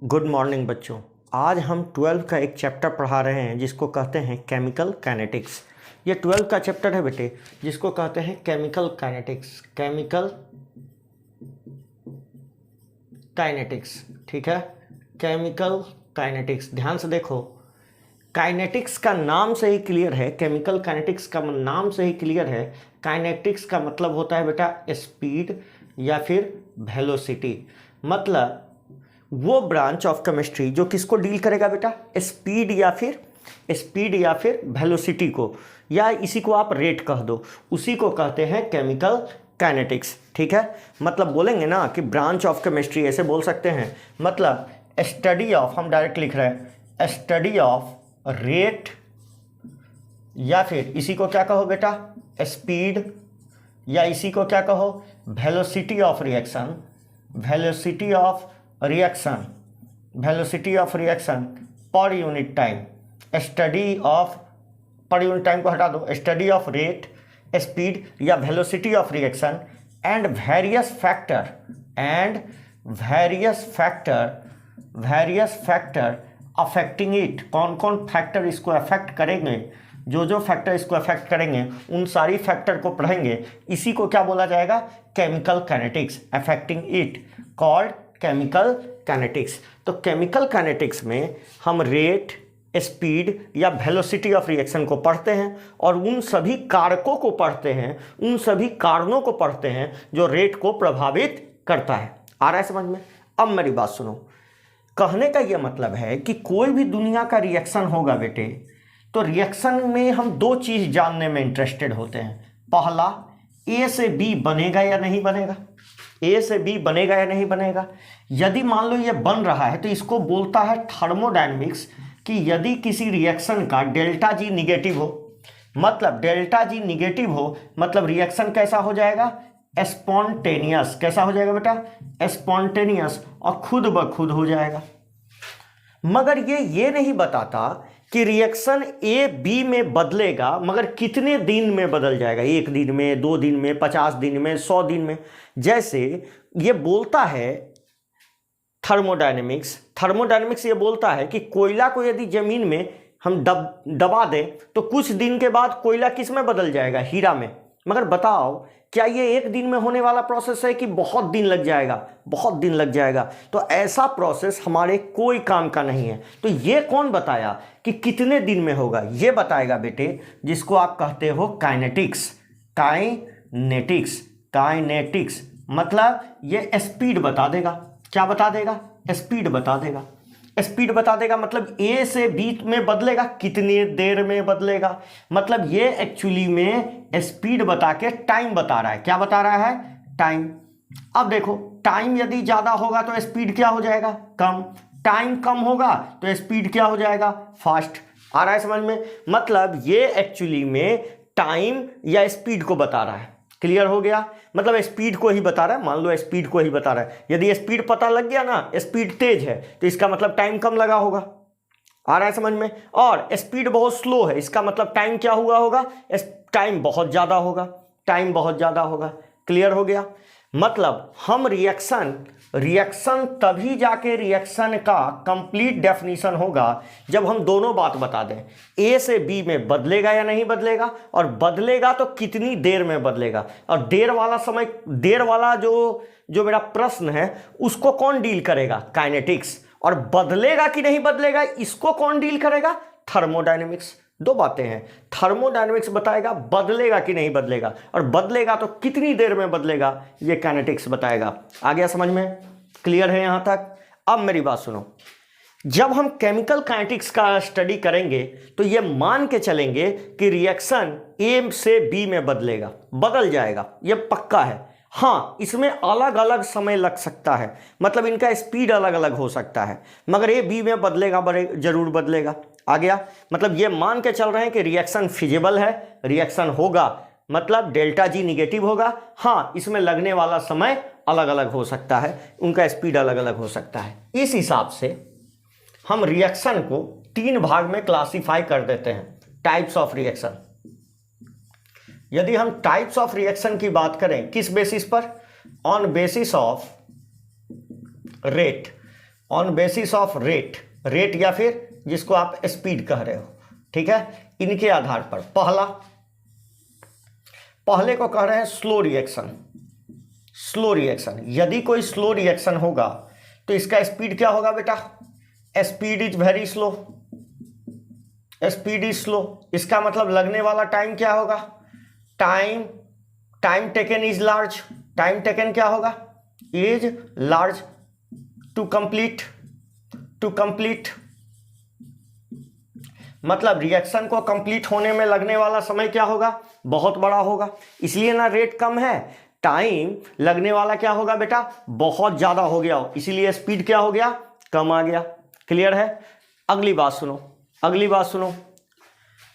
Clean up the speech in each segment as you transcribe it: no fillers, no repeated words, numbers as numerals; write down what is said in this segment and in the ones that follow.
Good morning बच्चों। आज हम 12 का एक चैप्टर पढ़ा रहे हैं जिसको कहते हैं केमिकल काइनेटिक्स। ये 12 का चैप्टर है बेटे, जिसको कहते हैं केमिकल काइनेटिक्स। केमिकल काइनेटिक्स, ठीक है, केमिकल काइनेटिक्स। ध्यान से देखो, काइनेटिक्स का नाम से ही क्लियर है, केमिकल काइनेटिक्स का नाम से ही क्लियर है। काइनेटिक्स का मतलब होता है बेटा स्पीड या फिर वेलोसिटी। मतलब वो ब्रांच ऑफ केमिस्ट्री जो किसको डील करेगा बेटा, स्पीड या फिर वेलोसिटी को, या इसी को आप रेट कह दो, उसी को कहते हैं केमिकल काइनेटिक्स। ठीक है, मतलब बोलेंगे ना कि ब्रांच ऑफ केमिस्ट्री, ऐसे बोल सकते हैं। मतलब स्टडी ऑफ, हम डायरेक्ट लिख रहे हैं, स्टडी ऑफ रेट, या फिर इसी को क्या कहो बेटा, स्पीड, या इसी को क्या कहो, velocity of reaction. Velocity of reaction per unit time. Study of, per unit time को हटा दो, स्टडी ऑफ रेट, स्पीड या velocity of reaction and various factor affecting it. कौन कौन फैक्टर इसको अफेक्ट करेंगे, जो फैक्टर इसको अफेक्ट करेंगे उन सारी फैक्टर को पढ़ेंगे। इसी को क्या बोला जाएगा, chemical kinetics. Affecting it called chemical kinetics. तो केमिकल काइनेटिक्स में हम रेट, स्पीड या वेलोसिटी ऑफ रिएक्शन को पढ़ते हैं और उन सभी कारकों को पढ़ते हैं, उन सभी कारणों को पढ़ते हैं जो रेट को प्रभावित करता है। आ रहा है समझ में? अब मेरी बात सुनो, कहने का यह मतलब है कि कोई भी दुनिया का रिएक्शन होगा बेटे, तो रिएक्शन में हम दो चीज जानने में इंटरेस्टेड होते हैं। पहला, ए से बी बनेगा या नहीं बनेगा, ए से बी बनेगा या नहीं बनेगा। यदि मान लो ये बन रहा है तो इसको बोलता है थर्मोडायनेमिक्स, कि यदि किसी रिएक्शन का डेल्टा जी निगेटिव हो, मतलब डेल्टा जी निगेटिव हो, मतलब रिएक्शन कैसा हो जाएगा, स्पॉन्टेनियस। कैसा हो जाएगा बेटा, स्पॉन्टेनियस, और खुद ब खुद हो जाएगा। मगर ये नहीं बताता कि रिएक्शन ए बी में बदलेगा, मगर कितने दिन में बदल जाएगा, 1 दिन में, 2 दिन में, 50 दिन में, 100 दिन में। जैसे ये बोलता है थर्मोडायनेमिक्स ये बोलता है कि कोयला को यदि जमीन में हम दबा दें तो कुछ दिन के बाद कोयला किस में बदल जाएगा, हीरा में। मगर बताओ, क्या ये 1 दिन में होने वाला प्रोसेस है कि बहुत दिन लग जाएगा? बहुत दिन लग जाएगा। तो ऐसा प्रोसेस हमारे कोई काम का नहीं है। तो ये कौन बताया कि कितने दिन में होगा? ये बताएगा बेटे जिसको आप कहते हो काइनेटिक्स। काइनेटिक्स मतलब ये स्पीड बता देगा। क्या बता देगा? स्पीड बता देगा। स्पीड बता देगा मतलब ए से बी में बदलेगा, कितनी देर में बदलेगा। मतलब ये एक्चुअली में स्पीड बता के टाइम बता रहा है। क्या बता रहा है? टाइम। अब देखो, टाइम यदि ज्यादा होगा तो स्पीड क्या हो जाएगा, कम। टाइम कम होगा तो स्पीड क्या हो जाएगा, फास्ट। आ रहा है समझ में? मतलब ये एक्चुअली में टाइम या स्पीड को बता रहा है। क्लियर हो गया? मतलब स्पीड को ही बता रहा है, मान लो स्पीड को ही बता रहा है। यदि स्पीड पता लग गया ना, स्पीड तेज है, तो इसका मतलब टाइम कम लगा होगा। आ रहा है समझ में? और स्पीड बहुत स्लो है, इसका मतलब टाइम क्या हुआ होगा, टाइम बहुत ज्यादा होगा। टाइम बहुत ज्यादा होगा। क्लियर हो गया? मतलब हम रिएक्शन तभी जाके रिएक्शन का कंप्लीट डेफिनेशन होगा जब हम दोनों बात बता दें, ए से बी में बदलेगा या नहीं बदलेगा, और बदलेगा तो कितनी देर में बदलेगा। और देर वाला समय, देर वाला जो मेरा प्रश्न है उसको कौन डील करेगा, काइनेटिक्स। और बदलेगा कि नहीं बदलेगा इसको कौन डील करेगा, थर्मोडायनेमिक्स। दो बातें हैं, थर्मोडायनेमिक्स बताएगा बदलेगा कि नहीं बदलेगा, और बदलेगा तो कितनी देर में बदलेगा, ये काइनेटिक्स बताएगा। आ गया समझ में? क्लियर है यहां तक? अब मेरी बात सुनो, जब हम केमिकल काइनेटिक्स का स्टडी करेंगे तो ये मान के चलेंगे कि रिएक्शन ए से बी में बदलेगा, बदल जाएगा, ये पक्का है। हाँ, इसमें अलग अलग समय लग सकता है, मतलब इनका स्पीड अलग अलग हो सकता है, मगर ए बी में बदलेगा, जरूर बदलेगा। आ गया? मतलब ये मान के चल रहे हैं कि रिएक्शन फिजिबल है, रिएक्शन होगा, मतलब डेल्टा जी निगेटिव होगा। हाँ, इसमें लगने वाला समय अलग अलग हो सकता है, उनका स्पीड अलग अलग हो सकता है। इस हिसाब से हम रिएक्शन को 3 भाग में क्लासिफाई कर देते हैं, टाइप्स ऑफ रिएक्शन। यदि हम टाइप्स ऑफ रिएक्शन की बात करें, किस बेसिस पर, on basis of rate, on basis of rate, rate या फिर जिसको आप स्पीड कह रहे हो, ठीक है, इनके आधार पर। पहले को कह रहे हैं स्लो रिएक्शन। स्लो रिएक्शन, यदि कोई स्लो रिएक्शन होगा तो इसका स्पीड क्या होगा बेटा? Speed is very slow, speed is slow. इसका मतलब लगने वाला टाइम क्या होगा? Time taken is large. Time taken क्या होगा? Is large to complete. मतलब रिएक्शन को कंप्लीट होने में लगने वाला समय क्या होगा? बहुत बड़ा होगा। इसलिए ना रेट कम है, टाइम लगने वाला क्या होगा बेटा? बहुत ज्यादा हो गया हो, इसीलिए स्पीड क्या हो गया? कम आ गया। क्लियर है? अगली बात सुनो,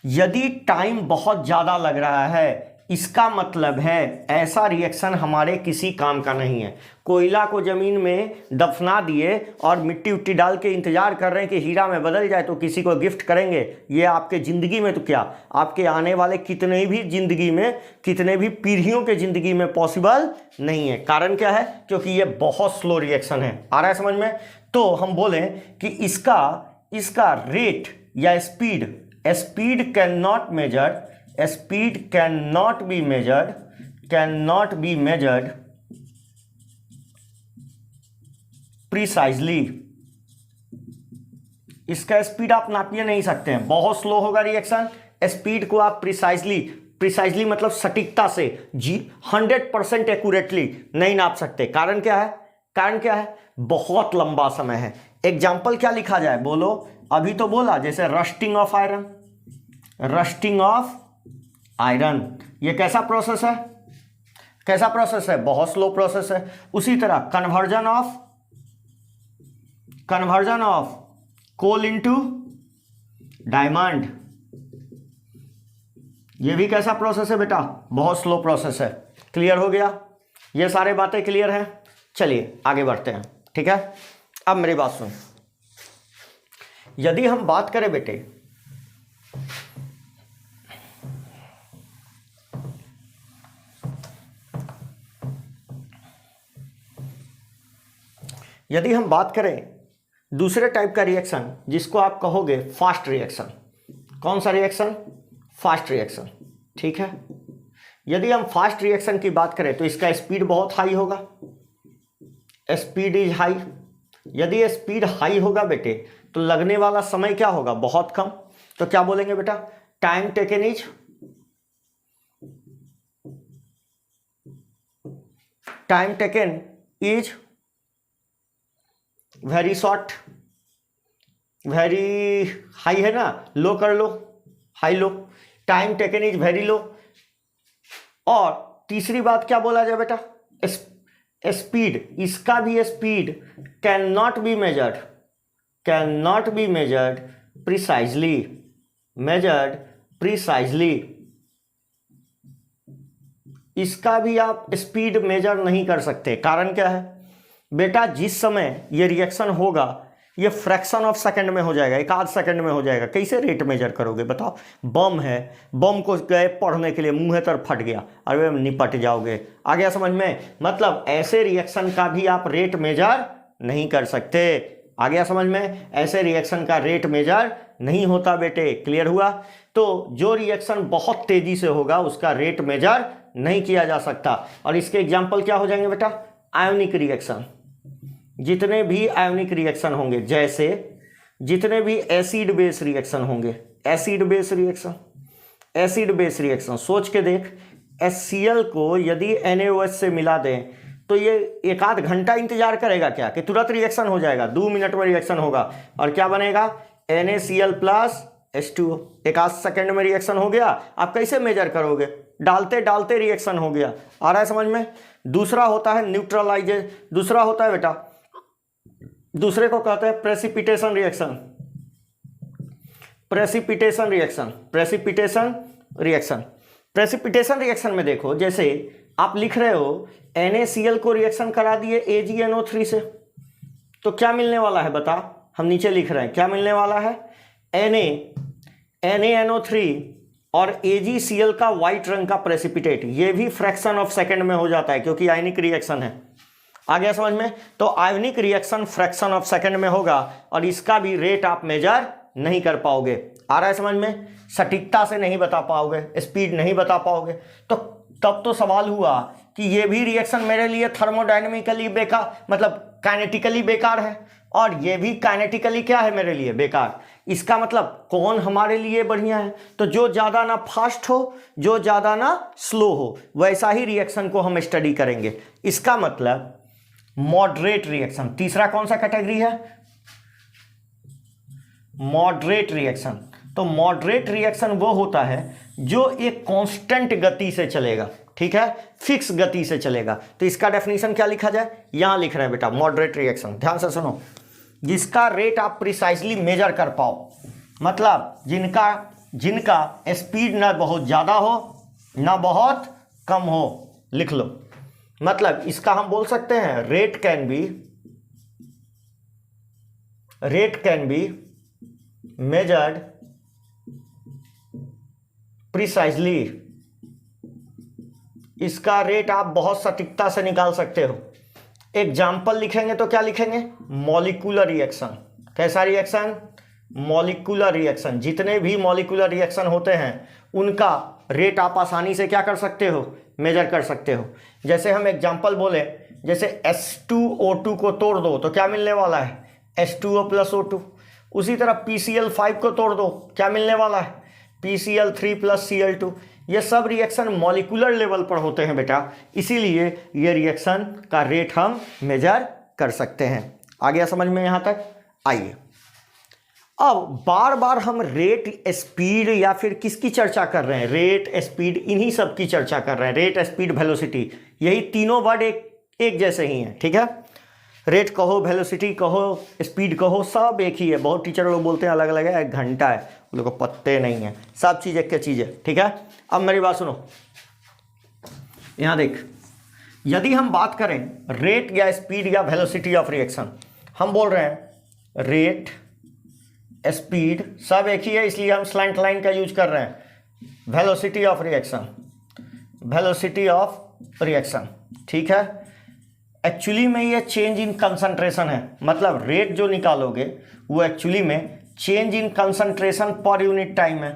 यदि टाइम बहुत ज्यादा लग रहा है, इसका मतलब है ऐसा रिएक्शन हमारे किसी काम का नहीं है। कोयला को जमीन में दफना दिए और मिट्टी उट्टी डाल के इंतजार कर रहे हैं कि हीरा में बदल जाए तो किसी को गिफ्ट करेंगे। ये आपके जिंदगी में तो क्या, आपके आने वाले कितने भी जिंदगी में, कितने भी पीढ़ियों के जिंदगी में पॉसिबल नहीं है। कारण क्या है? क्योंकि ये बहुत स्लो रिएक्शन है। आ रहा है समझ में? तो हम बोलें कि इसका रेट या speed can not be measured precisely. इसका स्पीड आप नापिए नहीं सकते हैं, बहुत स्लो होगा रिएक्शन। स्पीड को आप प्रिसाइजली मतलब सटीकता से 100% एक्यूरेटली नहीं नाप सकते। कारण क्या है? बहुत लंबा समय है। एग्जाम्पल क्या लिखा जाए बोलो? अभी तो बोला, जैसे रस्टिंग ऑफ आयरन, ये कैसा प्रोसेस है? बहुत स्लो प्रोसेस है। उसी तरह conversion of coal into diamond, ये भी कैसा प्रोसेस है बेटा? बहुत स्लो प्रोसेस है। क्लियर हो गया? ये सारे बातें क्लियर हैं। चलिए आगे बढ़ते हैं, ठीक है। अब मेरी बात सुन, यदि हम बात करें बेटे दूसरे टाइप का रिएक्शन, जिसको आप कहोगे फास्ट रिएक्शन। कौन सा रिएक्शन? फास्ट रिएक्शन, ठीक है। यदि हम फास्ट रिएक्शन की बात करें तो इसका स्पीड बहुत हाई होगा, स्पीड इज हाई। यदि स्पीड हाई होगा बेटे तो लगने वाला समय क्या होगा? बहुत कम। तो क्या बोलेंगे बेटा? Time taken is very short. Very high है ना, लो कर लो, high low. Time taken is very low. और तीसरी बात क्या बोला जाए बेटा? स्पीड, इसका भी speed can not be measured precisely. इसका भी आप स्पीड मेजर नहीं कर सकते। कारण क्या है बेटा? जिस समय ये रिएक्शन होगा ये फ्रैक्शन ऑफ सेकंड में हो जाएगा, एक आध सेकंड में हो जाएगा। कैसे रेट मेजर करोगे बताओ? बम है, बम को गए पढ़ने के लिए, मुंह तर फट गया, अरे निपट जाओगे। आ गया समझ में? मतलब ऐसे रिएक्शन का भी आप रेट मेजर नहीं कर सकते। आ गया समझ में? ऐसे रिएक्शन का रेट मेजर नहीं होता बेटे। क्लियर हुआ? तो जो रिएक्शन बहुत तेजी से होगा उसका रेट मेजर नहीं किया जा सकता। और इसके एग्जाम्पल क्या हो जाएंगे बेटा? Ionic reaction. जितने भी आयोनिक रिएक्शन होंगे, जैसे जितने भी एसिड बेस रिएक्शन होंगे, एसिड बेस रिएक्शन सोच के देख। HCl को यदि NaOH से मिला दें तो ये एक आध घंटा इंतजार करेगा क्या कि तुरंत रिएक्शन हो जाएगा? 2 मिनट में रिएक्शन होगा और क्या बनेगा? NaCl plus H2O। एक आध सेकेंड में रिएक्शन हो गया। आप कैसे मेजर करोगे? डालते डालते रिएक्शन हो गया। आ रहा है समझ में? दूसरा होता है न्यूट्रलाइजेशन। दूसरा होता है बेटा, दूसरे को कहते हैं प्रेसिपिटेशन रिएक्शन में देखो, जैसे आप लिख रहे हो NaCl को रिएक्शन करा दिए AgNO3 से, तो क्या मिलने वाला है बता? हम नीचे लिख रहे हैं क्या मिलने वाला है? NaNO3 और AgCl का व्हाइट रंग का प्रेसिपिटेट, ये भी फ्रैक्शन ऑफ सेकंड में हो जाता है क्योंकि आयनिक रिएक्शन है। आ गया समझ में? तो ionic reaction fraction of second में होगा और इसका भी रेट आप मेजर नहीं कर पाओगे। आ रहा है समझ में? सटीकता से नहीं बता पाओगे, स्पीड नहीं बता पाओगे। तो तब तो सवाल हुआ कि ये भी रिएक्शन मेरे लिए थर्मोडायनेमिकली बेकार, मतलब काइनेटिकली बेकार है, और ये भी काइनेटिकली क्या है मेरे लिए बेकार। इसका मतलब कौन हमारे लिए बढ़िया है? तो जो ज़्यादा ना फास्ट हो, जो ज़्यादा ना स्लो हो, वैसा ही रिएक्शन को हम स्टडी करेंगे। इसका मतलब मॉडरेट रिएक्शन। तीसरा कौन सा कैटेगरी है? Moderate reaction. तो मॉडरेट रिएक्शन वो होता है जो एक कांस्टेंट गति से चलेगा, ठीक है, फिक्स गति से चलेगा। तो इसका डेफिनेशन क्या लिखा जाए? यहां लिख रहे हैं बेटा, मॉडरेट रिएक्शन। ध्यान से सुनो, जिसका रेट आप प्रिसाइजली मेजर कर पाओ, मतलब जिनका स्पीड ना बहुत ज़्यादा हो ना बहुत कम हो। लिख लो, मतलब इसका हम बोल सकते हैं rate can be measured precisely. इसका रेट आप बहुत सटीकता से निकाल सकते हो। एग्जाम्पल लिखेंगे तो क्या लिखेंगे? Molecular reaction. कैसा रिएक्शन? Molecular reaction. जितने भी मॉलिक्यूलर रिएक्शन होते हैं उनका रेट आप आसानी से क्या कर सकते हो? मेजर कर सकते हो। जैसे हम एग्जाम्पल बोले, जैसे H2O2 को तोड़ दो तो क्या मिलने वाला है? H2O + O2। उसी तरह PCl5 को तोड़ दो, क्या मिलने वाला है? PCl3 + Cl2। ये सब रिएक्शन मॉलिक्यूलर लेवल पर होते हैं बेटा, इसीलिए ये रिएक्शन का रेट हम मेजर कर सकते हैं। आ गया समझ में यहाँ तक? आइए, अब बार बार हम रेट, स्पीड या फिर किसकी चर्चा कर रहे हैं? रेट, स्पीड, इन्हीं सब की चर्चा कर रहे हैं। रेट, स्पीड, वेलोसिटी, यही तीनों वर्ड एक जैसे ही हैं, ठीक है। रेट कहो, वेलोसिटी कहो, स्पीड कहो, सब एक ही है। बहुत टीचर लोग बोलते हैं अलग अलग है, 1 घंटा है, उन लोगों को पत्ते नहीं है। सब चीज़ एक चीज़ है, ठीक है। अब मेरी बात सुनो, यहाँ देख, यदि हम बात करें रेट या स्पीड या वेलोसिटी ऑफ रिएक्शन, हम बोल रहे हैं रेट, स्पीड सब एक ही है, इसलिए हम स्लैंट लाइन का यूज कर रहे हैं। वेलोसिटी ऑफ रिएक्शन, ठीक है। एक्चुअली में ये चेंज इन कंसंट्रेशन है, मतलब रेट जो निकालोगे वो एक्चुअली में change in concentration per unit time है।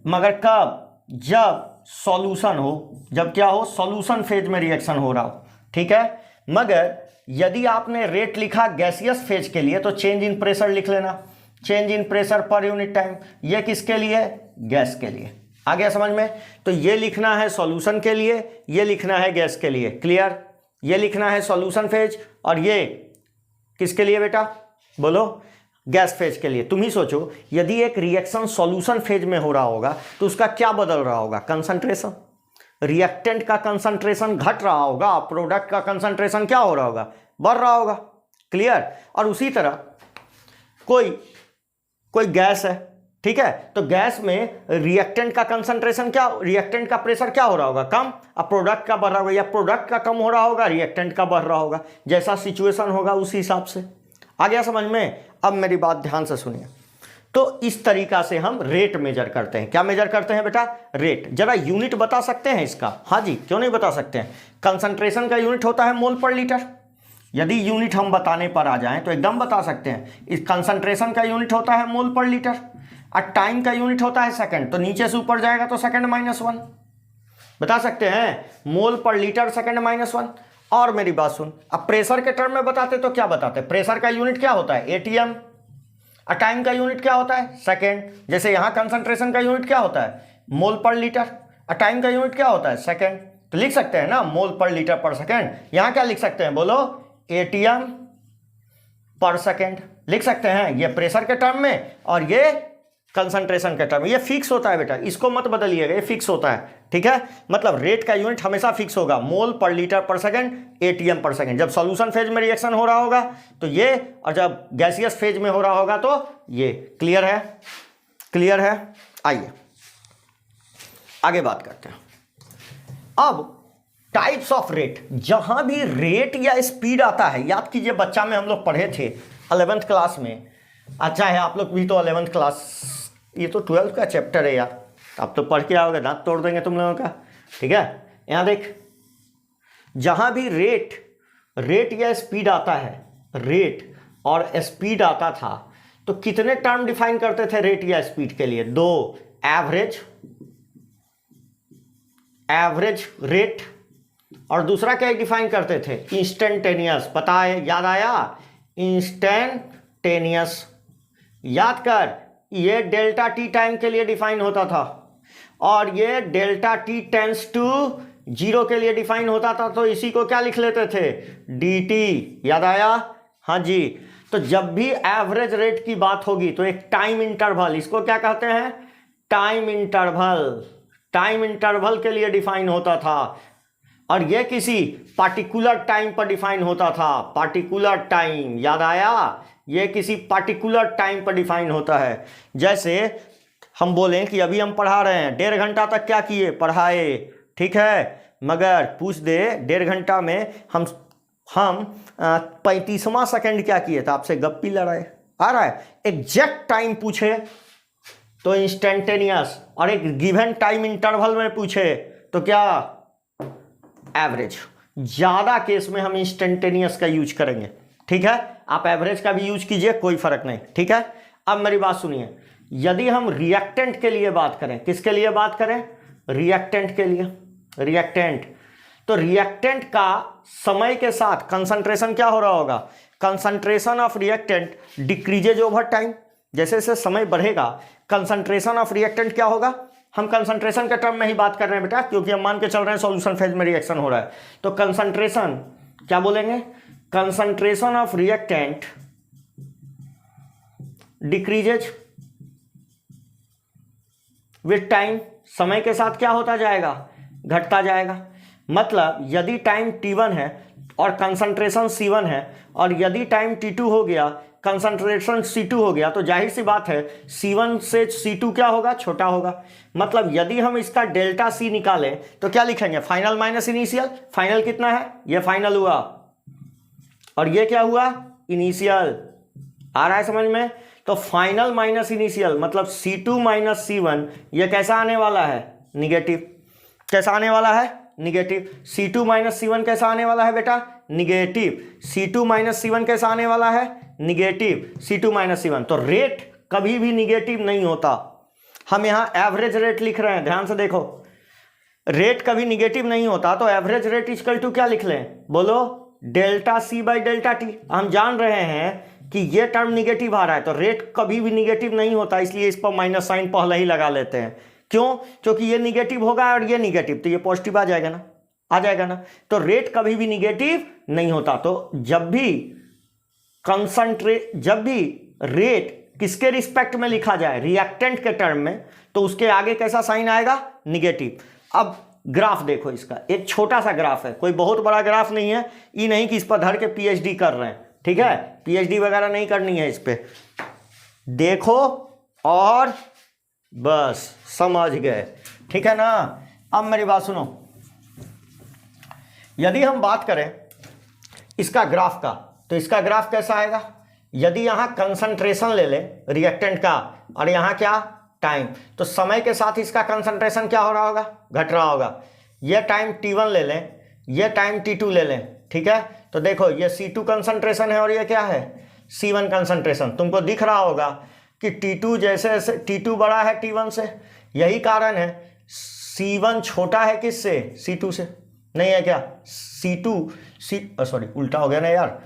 मगर कब? जब सॉल्यूशन हो, जब क्या हो? सॉल्यूशन फेज में रिएक्शन हो रहा हो, ठीक है। मगर यदि आपने रेट लिखा गैसियस फेज के लिए तो चेंज इन प्रेशर लिख लेना, change in pressure per unit time. ये किसके लिए? गैस के लिए। आ गया समझ में? तो ये लिखना है सॉल्यूशन के लिए, ये लिखना है गैस के लिए। क्लियर? ये लिखना है सॉल्यूशन फेज और ये किसके लिए बेटा? बोलो, गैस फेज के लिए। तुम ही सोचो, यदि एक रिएक्शन सॉल्यूशन फेज में हो रहा होगा तो उसका क्या बदल रहा होगा? कंसंट्रेशन। रिएक्टेंट का कंसंट्रेशन घट रहा होगा, प्रोडक्ट का कंसंट्रेशन क्या हो रहा होगा? बढ़ रहा होगा। क्लियर? और उसी तरह कोई गैस है, ठीक है, तो गैस में रिएक्टेंट का कंसंट्रेशन क्या, रिएक्टेंट का प्रेशर क्या हो रहा होगा? कम। अब प्रोडक्ट का बढ़ रहा होगा, या प्रोडक्ट का कम हो रहा होगा, रिएक्टेंट का बढ़ रहा होगा। जैसा सिचुएशन होगा उसी हिसाब से। आ गया समझ में? अब मेरी बात ध्यान से सुनिए। तो इस तरीका से हम रेट मेजर करते हैं। क्या मेजर करते हैं बेटा? रेट। जरा यूनिट बता सकते हैं इसका? हाँ जी, क्यों नहीं बता सकते हैं। कंसंट्रेशन का यूनिट होता है मोल पर लीटर। यदि यूनिट हम बताने पर आ जाएं तो एकदम बता सकते हैं। इस कंसंट्रेशन का यूनिट होता है मोल पर लीटर और टाइम का यूनिट होता है सेकंड। तो नीचे से ऊपर जाएगा तो सेकंड -1 बता सकते हैं। मोल पर लीटर सेकंड -1। और मेरी बात सुन, अब प्रेशर के टर्म में बताते तो क्या बताते? प्रेशर का यूनिट क्या होता है? ATM। और टाइम का यूनिट क्या होता है? सेकंड। जैसे यहाँ कंसंट्रेशन का यूनिट क्या होता है? मोल पर लीटर। और टाइम का यूनिट क्या होता है? सेकंड। तो लिख सकते हैं ना, मोल पर लीटर पर सेकंड। यहाँ क्या लिख सकते हैं? बोलो, ATM पर सेकंड लिख सकते हैं। ये प्रेशर के टर्म में और ये कंसंट्रेशन के टर्म में। ये फिक्स होता है बेटा, इसको मत बदलिएगा, ये फिक्स होता है, ठीक है। मतलब रेट का यूनिट हमेशा फिक्स होगा, मोल पर लीटर पर सेकंड, ATM पर सेकंड। जब सॉल्यूशन फेज में रिएक्शन हो रहा होगा तो ये, और जब गैसियस फेज में हो रहा होगा तो ये। क्लियर है? क्लियर है? आइए आगे बात करते हैं। अब टाइप्स ऑफ रेट, जहां भी रेट या स्पीड आता है, याद कीजिए बच्चा में हम लोग पढ़े थे 11th क्लास में। अच्छा है आप लोग भी तो 11th क्लास, ये तो 12th का चैप्टर है यार, अब तो पढ़ के आओगे दांत तोड़ देंगे तुम लोगों का, ठीक है। यहाँ देख, जहां भी रेट रेट या स्पीड आता है, रेट और स्पीड आता था, तो कितने टर्म डिफाइन करते थे रेट या स्पीड के लिए? दो, एवरेज, एवरेज रेट, और दूसरा क्या डिफाइन करते थे? इंस्टेंटेनियस। पता है, याद आया? इंस्टेंटेनियस। याद कर, ये डेल्टा टी टाइम के लिए डिफाइन होता था और ये डेल्टा टी टेंस टू 0 के लिए डिफाइन होता था, तो इसी को क्या लिख लेते थे? D T. याद आया? हाँ जी। तो जब भी एवरेज रेट की बात होगी तो एक टाइम इंटरवल, इसको क्या कहते हैं? Time interval. टाइम इंटरवल के लिए डिफाइन होता था और यह किसी पार्टिकुलर टाइम पर डिफाइन होता था। पार्टिकुलर टाइम, याद आया? यह किसी पार्टिकुलर टाइम पर डिफाइन होता है। जैसे हम बोलें कि अभी हम पढ़ा रहे हैं, 1.5 घंटा तक क्या किए? पढ़ाए, ठीक है। मगर पूछ दे 1.5 घंटा में हम 35वां सेकंड क्या किए? तो आपसे गप्पी लड़ाए। आ रहा है? एग्जैक्ट टाइम पूछे तो इंस्टेंटेनियस, और एक गिवन टाइम इंटरवल में पूछे तो क्या? एवरेज। ज्यादा केस में हम इंस्टेंटेनियस का यूज करेंगे, ठीक है। आप एवरेज का भी यूज कीजिए, कोई फर्क नहीं, ठीक है। अब मेरी बात सुनिए, यदि हम रिएक्टेंट के लिए बात करें, किसके लिए बात करें? रिएक्टेंट के लिए। रिएक्टेंट, तो रिएक्टेंट का समय के साथ कंसंट्रेशन क्या हो रहा होगा? Concentration of reactant decreases over time. जैसे जैसे समय बढ़ेगा कंसंट्रेशन ऑफ रिएक्टेंट क्या होगा? हम कंसंट्रेशन के टर्म में ही बात कर रहे हैं बेटा, क्योंकि हम मान के चल रहे हैं सॉल्यूशन फेज में रिएक्शन हो रहा है। तो कंसंट्रेशन क्या बोलेंगे? Concentration of reactant decreases with time. समय के साथ क्या होता जाएगा? घटता जाएगा। मतलब यदि टाइम t1 है और कंसंट्रेशन c1 है, और यदि टाइम t2 हो गया, कंसंट्रेशन c2 हो गया, तो जाहिर सी बात है c1 से c2 क्या होगा? छोटा होगा। मतलब यदि हम इसका डेल्टा c निकालें तो क्या लिखेंगे? Final minus initial. फाइनल कितना है? ये फाइनल हुआ और ये क्या हुआ? इनिशियल। आ रहा है समझ में? तो फाइनल माइनस इनिशियल मतलब c2 माइनस c1, ये कैसा आने वाला है? निगेटिव। कैसा आने वाला है? निगेटिव। c2 माइनस c1 कैसा आने वाला है बेटा? निगेटिव। c2 माइनस c1 कैसा आने वाला है? निगेटिव। c2 minus c1। तो रेट कभी भी निगेटिव नहीं होता। हम यहां एवरेज रेट लिख रहे हैं, ध्यान से देखो, रेट कभी निगेटिव नहीं होता। तो एवरेज रेट इक्वल टू क्या लिख लें? बोलो, delta C by delta T. हम जान रहे हैं कि ये टर्म निगेटिव आ रहा है, तो रेट कभी भी निगेटिव नहीं होता, इसलिए इस पर माइनस साइन पहले ही लगा लेते हैं। क्यों? क्योंकि ये निगेटिव होगा और ये निगेटिव, तो ये पॉजिटिव आ जाएगा ना, आ जाएगा ना। तो रेट कभी भी निगेटिव नहीं होता। तो जब भी रेट किसके रिस्पेक्ट में लिखा जाए? रिएक्टेंट के टर्म में, तो उसके आगे कैसा साइन आएगा? निगेटिव। अब ग्राफ देखो इसका, एक छोटा सा ग्राफ है, कोई बहुत बड़ा ग्राफ नहीं है। ये नहीं कि इस पर धर के पीएचडी कर रहे हैं, ठीक है, पीएचडी वगैरह नहीं करनी है इस पे। देखो और बस समझ गए, ठीक है ना। अब मेरी बात सुनो, यदि हम बात करें इसका ग्राफ का, तो इसका ग्राफ कैसा आएगा? यदि यहां कंसंट्रेशन ले ले रिएक्टेंट का और यहां क्या? टाइम, तो समय के साथ इसका कंसंट्रेशन क्या हो रहा होगा? घट रहा होगा। ये टाइम t1 ले लें, ये टाइम t2 ले लें, ठीक है। तो देखो ये c2 कंसंट्रेशन है और ये क्या है? c1 concentration. तुमको दिख रहा होगा कि t2 जैसे t2 बड़ा है t1 से, यही कारण है c1 छोटा है किससे? c2 से। नहीं है क्या? सॉरी उल्टा हो गया ना यार,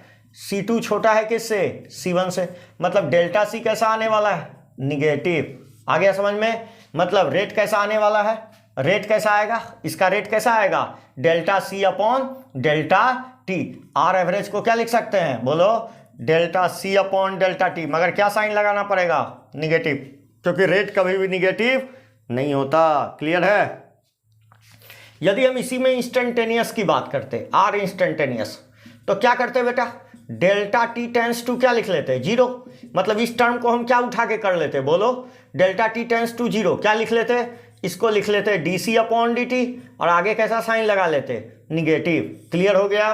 c2 छोटा है किससे? c1 से। मतलब डेल्टा c कैसा आने वाला है? निगेटिव। आ गया समझ में? मतलब रेट कैसा आने वाला है? रेट कैसा आएगा? इसका रेट कैसा आएगा? Delta c upon delta t। R average को क्या लिख सकते हैं? बोलो, delta c upon delta t। मगर क्या साइन लगाना पड़ेगा? निगेटिव, क्योंकि रेट कभी भी निगेटिव नहीं होता। क्लियर है? यदि हम इसी में इंस्टेंटेनियस की बात करते, आर इंस्टेंटेनियस, तो क्या करते बेटा? डेल्टा टी टेंस टू क्या लिख लेते? 0। मतलब इस टर्म को हम क्या उठा के कर लेते? बोलो, डेल्टा टी टेंस टू 0 क्या लिख लेते? इसको लिख लेते D C upon D T, और आगे कैसा साइन लगा लेते? निगेटिव। क्लियर हो गया?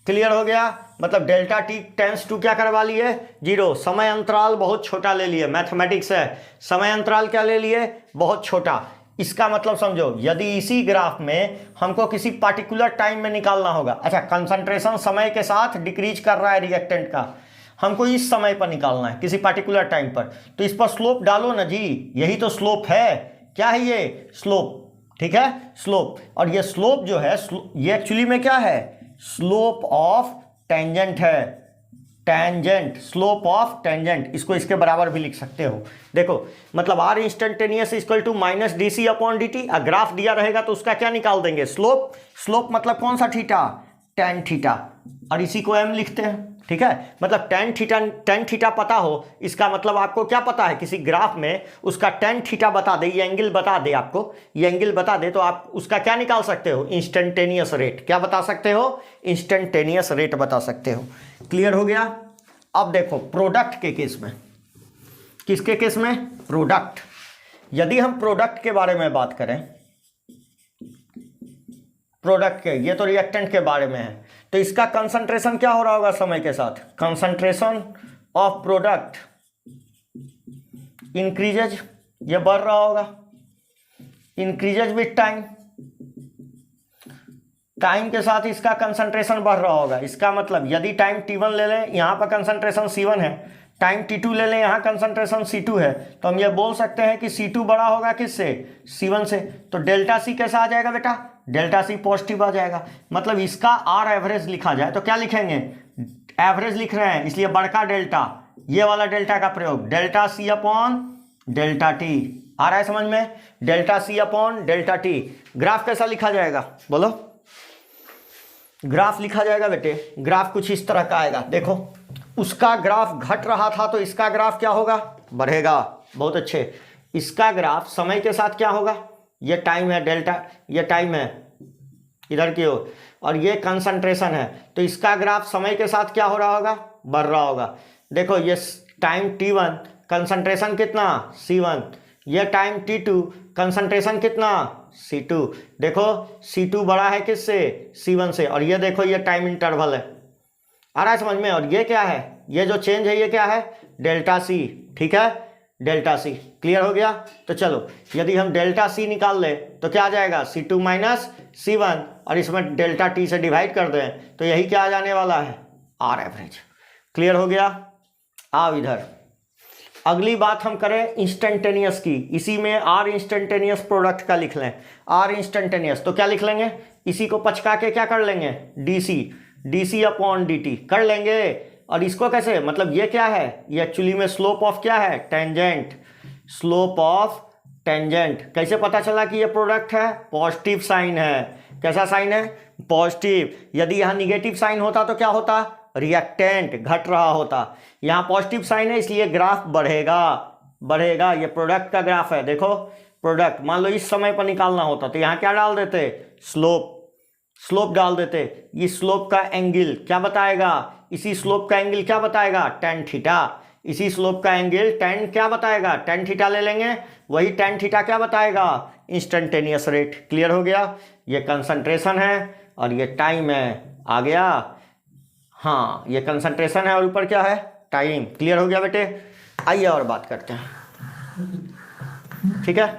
क्लियर हो गया? मतलब डेल्टा टी टेंस टू क्या करवा लिए? 0। समय अंतराल बहुत छोटा ले लिए, मैथमेटिक्स है, समय अंतराल क्या ले लिए? बहुत छोटा। इसका मतलब समझो, यदि इसी ग्राफ में हमको किसी पार्टिकुलर टाइम में निकालना होगा, अच्छा कंसंट्रेशन समय के साथ डिक्रीज कर रहा है रिएक्टेंट का, हमको इस समय पर निकालना है किसी पार्टिकुलर टाइम पर, तो इस पर स्लोप डालो ना जी, यही तो स्लोप है। क्या है ये? स्लोप। ठीक है, स्लोप। और ये स्लोप जो है ये एक्चुअली में क्या है? स्लोप ऑफ टेंजेंट है, टेंजेंट, स्लोप ऑफ टेंजेंट। इसको इसके बराबर भी लिख सकते हो। देखो मतलब R instantaneous equal to minus D C upon D T. Graph दिया रहेगा तो उसका क्या निकाल देंगे? स्लोप। स्लोप मतलब कौन सा थीटा? टेन थीटा, और इसी को एम लिखते हैं। ठीक है, मतलब टेन थीटा पता हो, इसका मतलब आपको क्या पता है? किसी ग्राफ में उसका टेन थीटा बता दे, ये एंगल बता दे आपको, ये एंगल बता दे, तो आप उसका क्या निकाल सकते हो? Instantaneous rate. क्या बता सकते हो? इंस्टेंटेनियस रेट बता सकते हो। क्लियर हो गया? अब देखो प्रोडक्ट के केस में, किसके केस में? प्रोडक्ट। यदि हम प्रोडक्ट के बारे में बात करें, प्रोडक्ट के, ये तो रिएक्टेंट के बारे में है, तो इसका कंसंट्रेशन क्या हो रहा होगा समय के साथ? कंसंट्रेशन ऑफ प्रोडक्ट इंक्रीजेज, ये बढ़ रहा होगा, इंक्रीजेज विथ टाइम, टाइम के साथ इसका कंसंट्रेशन बढ़ रहा होगा। इसका मतलब यदि टाइम t1 ले लें, यहाँ पर कंसंट्रेशन c1 है, टाइम t2 ले लें, यहाँ कंसंट्रेशन c2 है, तो हम ये बोल सकते हैं कि c2 बड़ा होगा किससे? c1 से। तो डेल्टा c कैसा आ जाएगा बेटा? डेल्टा c पॉजिटिव आ जाएगा। मतलब इसका आर एवरेज लिखा जाए तो क्या लिखेंगे? एवरेज लिख रहे हैं, इसलिए बड़का डेल्टा, ये वाला डेल्टा का प्रयोग, delta c upon delta T. आ रहा है समझ में? Delta c upon delta T. Graph कैसा लिखा जाएगा बोलो? ग्राफ लिखा जाएगा बेटे, ग्राफ कुछ इस तरह का आएगा। देखो उसका ग्राफ घट रहा था तो इसका ग्राफ क्या होगा? बढ़ेगा। बहुत अच्छे। इसका ग्राफ समय के साथ क्या होगा? ये टाइम है डेल्टा, ये टाइम है इधर की ओर, और ये कंसंट्रेशन है, तो इसका ग्राफ समय के साथ क्या हो रहा होगा? बढ़ रहा होगा। देखो ये टाइम t1, कंसंट्रेशन कितना? c1, ये टाइम t2, कंसंट्रेशन कितना? c2। देखो c2 बड़ा है किससे? c1 से, और ये देखो ये टाइम इंटरवल है। आ रहा है समझ में? और ये क्या है? ये जो चेंज है ये क्या है? Delta c। ठीक है, डेल्टा c। क्लियर हो गया? तो चलो यदि हम डेल्टा c निकाल ले तो क्या आ जाएगा? c2 माइनस c1, और इसमें डेल्टा t से डिवाइड कर दें तो यही क्या आ जाने वाला है? Are average. क्लियर हो गया? आओ इधर, अगली बात हम करें इंस्टेंटेनियस की। इसी में आर इंस्टेंटेनियस प्रोडक्ट का लिख लें। आर इंस्टेंटेनियस तो क्या लिख लेंगे? इसी को पचका के क्या कर लेंगे? D C upon D T कर लेंगे। और इसको कैसे? मतलब ये क्या है? ये एक्चुअली में स्लोप ऑफ क्या है? टेंजेंट। Slope of tangent. कैसे पता चला कि ये प्रोडक्ट है? पॉजिटिव साइन है। कैसा साइन है? पॉजिटिव। यदि यहाँ निगेटिव साइन होता तो क्या होता? रिएक्टेंट घट रहा होता। यहाँ पॉजिटिव साइन है इसलिए ग्राफ बढ़ेगा, बढ़ेगा। ये प्रोडक्ट का ग्राफ है। देखो प्रोडक्ट, मान लो इस समय पर निकालना होता तो यहाँ क्या डाल देते? स्लोप। स्लोप डाल देते। इस स्लोप का एंगल क्या बताएगा? इसी स्लोप का एंगल क्या बताएगा? Tan theta. इसी स्लोप का एंगल टेन क्या बताएगा? टेन थीटा ले लेंगे, वही टेन थीटा क्या बताएगा? Instantaneous rate. क्लियर हो गया? ये कंसंट्रेशन है और ये टाइम है। आ गया? हाँ, ये कंसंट्रेशन है और ऊपर क्या है? टाइम। क्लियर हो गया बेटे? आइए और बात करते हैं। ठीक है,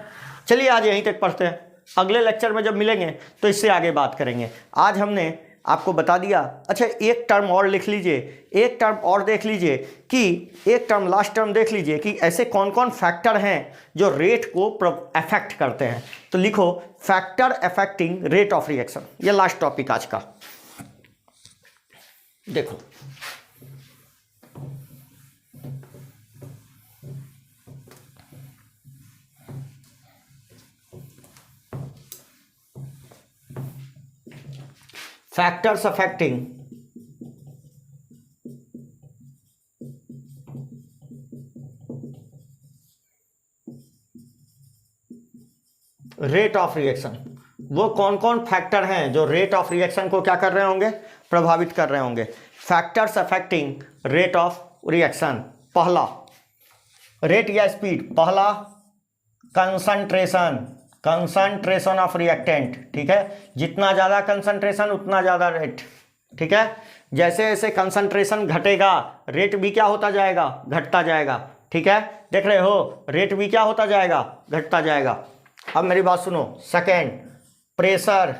चलिए आज यहीं तक पढ़ते हैं, अगले लेक्चर में जब मिलेंगे तो इससे आगे बात करेंगे। आज हमने आपको बता दिया। अच्छा एक टर्म और लिख लीजिए, एक टर्म और देख लीजिए कि एक टर्म, लास्ट टर्म देख लीजिए कि ऐसे कौन कौन फैक्टर हैं जो रेट को अफेक्ट करते हैं। तो लिखो factor affecting rate of reaction, ये लास्ट टॉपिक आज का। देखो factors affecting rate of reaction. वो कौन कौन फैक्टर हैं जो रेट ऑफ रिएक्शन को क्या कर रहे होंगे? प्रभावित कर रहे होंगे। Factors affecting rate of reaction. पहला रेट या स्पीड, पहला कंसंट्रेशन, कंसंट्रेशन ऑफ रिएक्टेंट। ठीक है, जितना ज़्यादा कंसंट्रेशन उतना ज़्यादा रेट। ठीक है, जैसे जैसे कंसंट्रेशन घटेगा रेट भी क्या होता जाएगा? घटता जाएगा। ठीक है, देख रहे हो, रेट भी क्या होता जाएगा? घटता जाएगा। अब मेरी बात सुनो, सेकेंड प्रेशर,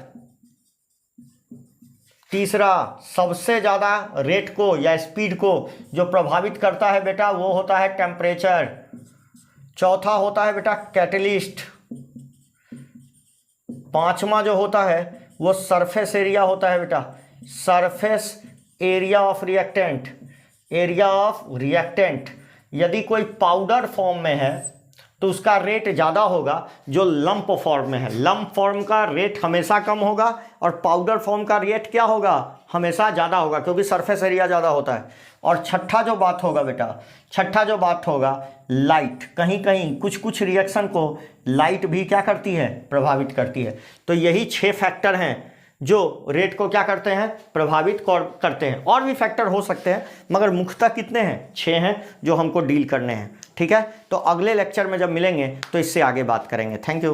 तीसरा सबसे ज़्यादा रेट को या स्पीड को जो प्रभावित करता है बेटा वो होता है टेम्परेचर, चौथा होता है बेटा कैटलिस्ट, पांचवा जो होता है वो सरफेस एरिया होता है बेटा, surface area of reactant, area of reactant. यदि कोई पाउडर फॉर्म में है तो उसका रेट ज़्यादा होगा जो लंप फॉर्म में है, लंप फॉर्म का रेट हमेशा कम होगा और पाउडर फॉर्म का रेट क्या होगा, हमेशा ज़्यादा होगा, क्योंकि सरफेस एरिया ज़्यादा होता है। और छठा जो बात होगा बेटा, छठा जो बात होगा लाइट, कहीं कहीं कुछ कुछ रिएक्शन को लाइट भी क्या करती है, प्रभावित करती है। तो यही 6 फैक्टर हैं जो रेट को क्या करते हैं, प्रभावित करते हैं। और भी फैक्टर हो सकते हैं मगर मुख्यतः कितने हैं, 6 हैं जो हमको डील करने हैं। ठीक है, तो अगले लेक्चर में जब मिलेंगे तो इससे आगे बात करेंगे। Thank you.